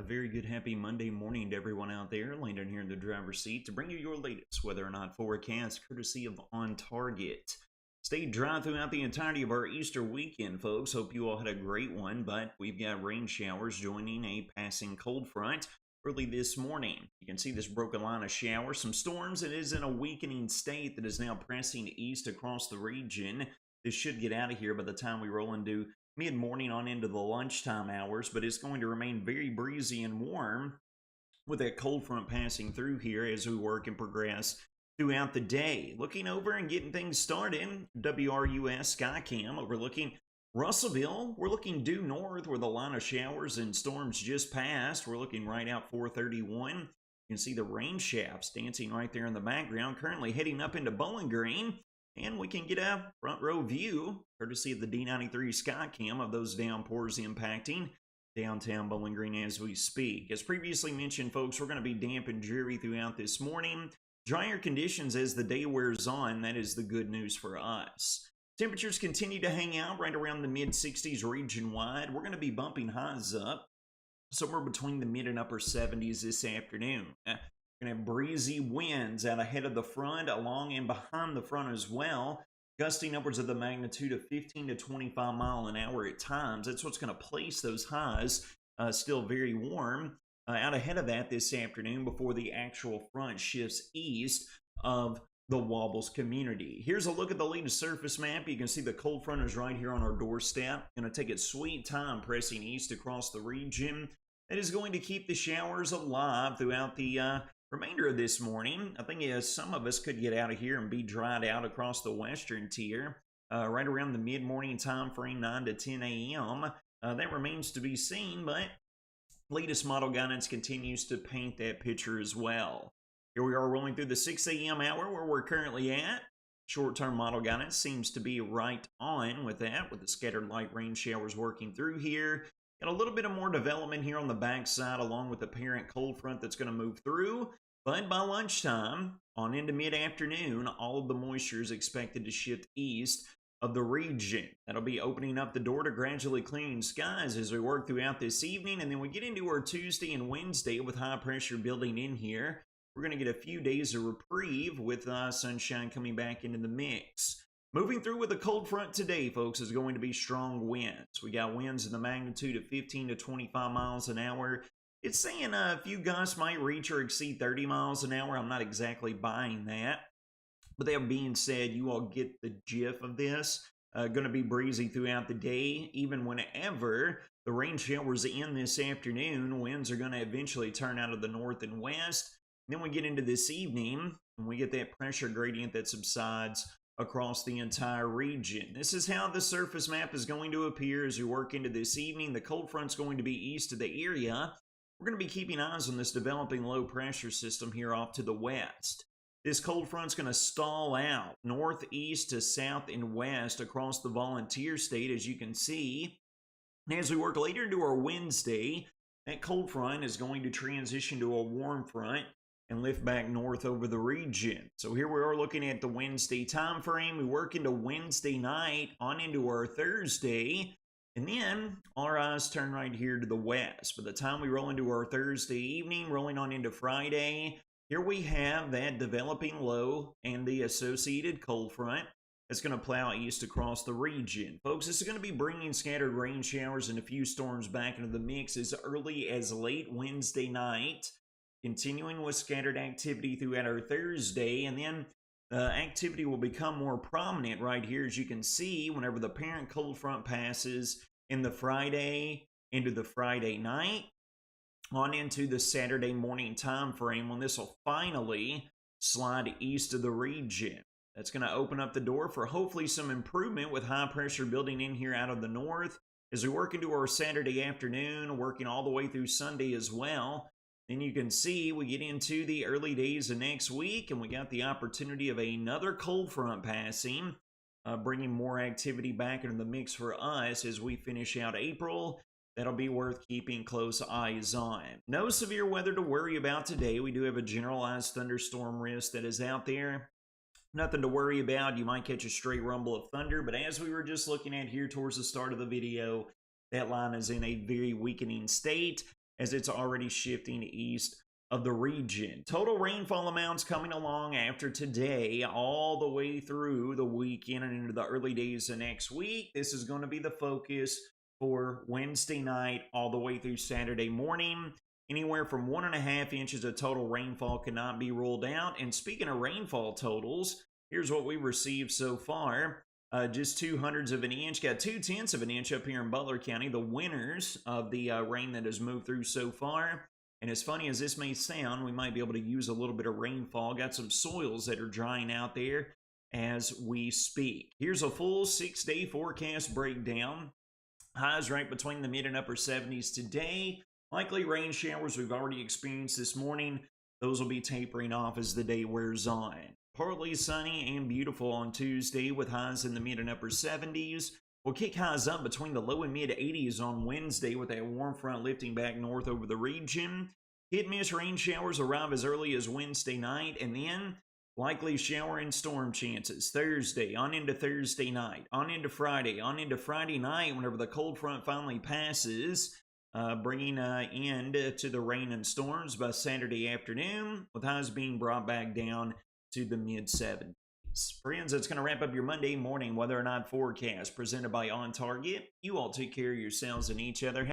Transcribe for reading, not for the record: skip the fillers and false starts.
very good, happy Monday morning to everyone out there. Landon here in the driver's seat to bring you your latest weather or not forecast, courtesy of On Target. Stay dry throughout the entirety of our Easter weekend, folks. Hope you all had a great one, but we've got rain showers joining a passing cold front early this morning. You can see this broken line of showers, some storms. It is in a weakening state that is now pressing east across the region. This should get out of here by the time we roll into mid-morning on into the lunchtime hours, but it's going to remain very breezy and warm with that cold front passing through here as we work and progress throughout the day. Looking over and getting things started, WRUS Skycam overlooking Russellville. We're looking due north where the line of showers and storms just passed. We're looking right out 431. You can see the rain shafts dancing right there in the background, currently heading up into Bowling Green. And we can get a front row view, courtesy of the D93 Skycam, of those downpours impacting downtown Bowling Green as we speak. As previously mentioned, folks, we're going to be damp and dreary throughout this morning. Drier conditions as the day wears on. That is the good news for us. Temperatures continue to hang out right around the mid-60s region-wide. We're going to be bumping highs up somewhere between the mid and upper 70s this afternoon. We're going to have breezy winds out ahead of the front, along and behind the front as well, gusting upwards of the magnitude of 15 to 25 mile an hour at times. That's what's going to place those highs still very warm out ahead of that this afternoon before the actual front shifts east of the Wobbles community. Here's a look at the latest surface map. You can see the cold front is right here on our doorstep. Going to take its sweet time pressing east across the region. That is going to keep the showers alive throughout the remainder of this morning. I think some of us could get out of here and be dried out across the western tier right around the mid-morning time frame, 9 to 10 a.m. That remains to be seen, but latest model guidance continues to paint that picture as well. Here we are rolling through the 6 a.m. hour where we're currently at. Short-term model guidance seems to be right on with that, with the scattered light rain showers working through here. Got a little bit of more development here on the backside along with the parent cold front that's going to move through. But by lunchtime, on into mid-afternoon, all of the moisture is expected to shift east of the region. That'll be opening up the door to gradually clearing skies as we work throughout this evening. And then we get into our Tuesday and Wednesday with high pressure building in here. We're going to get a few days of reprieve with sunshine coming back into the mix. Moving through with a cold front today, folks, is going to be strong winds. We got winds in the magnitude of 15 to 25 miles an hour. It's saying a few gusts might reach or exceed 30 miles an hour. I'm not exactly buying that. But that being said, you all get the gist of this. Going to be breezy throughout the day. Even whenever the rain showers in this afternoon, winds are going to eventually turn out of the north and west. And then we get into this evening, and we get that pressure gradient that subsides across the entire region. This is how the surface map is going to appear as we work into this evening. The cold front's going to be east of the area. We're going to be keeping eyes on this developing low pressure system here off to the west. This cold front's going to stall out northeast to south and west across the Volunteer State, as you can see. And as we work later into our Wednesday, that cold front is going to transition to a warm front and lift back north over the region. So here we are looking at the Wednesday time frame. We work into Wednesday night on into our Thursday. And then our eyes turn right here to the west. By the time we roll into our Thursday evening, rolling on into Friday, here we have that developing low and the associated cold front that's going to plow east across the region. Folks, this is going to be bringing scattered rain showers and a few storms back into the mix as early as late Wednesday night, continuing with scattered activity throughout our Thursday. And then activity will become more prominent right here, as you can see, whenever the parent cold front passes in the Friday into the Friday night on into the Saturday morning time frame, when this will finally slide east of the region. That's going to open up the door for hopefully some improvement with high pressure building in here out of the north as we work into our Saturday afternoon, working all the way through Sunday as well. Then you can see we get into the early days of next week, and we got the opportunity of another cold front passing, bringing more activity back into the mix for us as we finish out April. That'll be worth keeping close eyes on. No severe weather to worry about today. We do have a generalized thunderstorm risk that is out there. Nothing to worry about. You might catch a stray rumble of thunder, but as we were just looking at here towards the start of the video, that line is in a very weakening state. as it's already shifting east of the region. Total rainfall amounts coming along after today all the way through the weekend and into the early days of next week. This is going to be the focus for Wednesday night all the way through Saturday morning. Anywhere from 1.5 inches of total rainfall cannot be ruled out. And speaking of rainfall totals, here's what we received so far. Just 0.02 of an inch, got 0.2 of an inch up here in Butler County, the winners of the rain that has moved through so far. And as funny as this may sound, we might be able to use a little bit of rainfall. Got some soils that are drying out there as we speak. Here's a full 6-day forecast breakdown. Highs right between the mid and upper 70s today. Likely rain showers we've already experienced this morning. Those will be tapering off as the day wears on. Partly sunny and beautiful on Tuesday with highs in the mid and upper 70s. We'll kick highs up between the low and mid 80s on Wednesday with that warm front lifting back north over the region. Hit-miss rain showers arrive as early as Wednesday night, and then likely shower and storm chances Thursday, on into Thursday night, on into Friday night whenever the cold front finally passes, bringing an end to the rain and storms by Saturday afternoon, with highs being brought back down to the mid-70s. Friends, that's going to wrap up your Monday morning weather or not forecast presented by On Target. You all take care of yourselves and each other.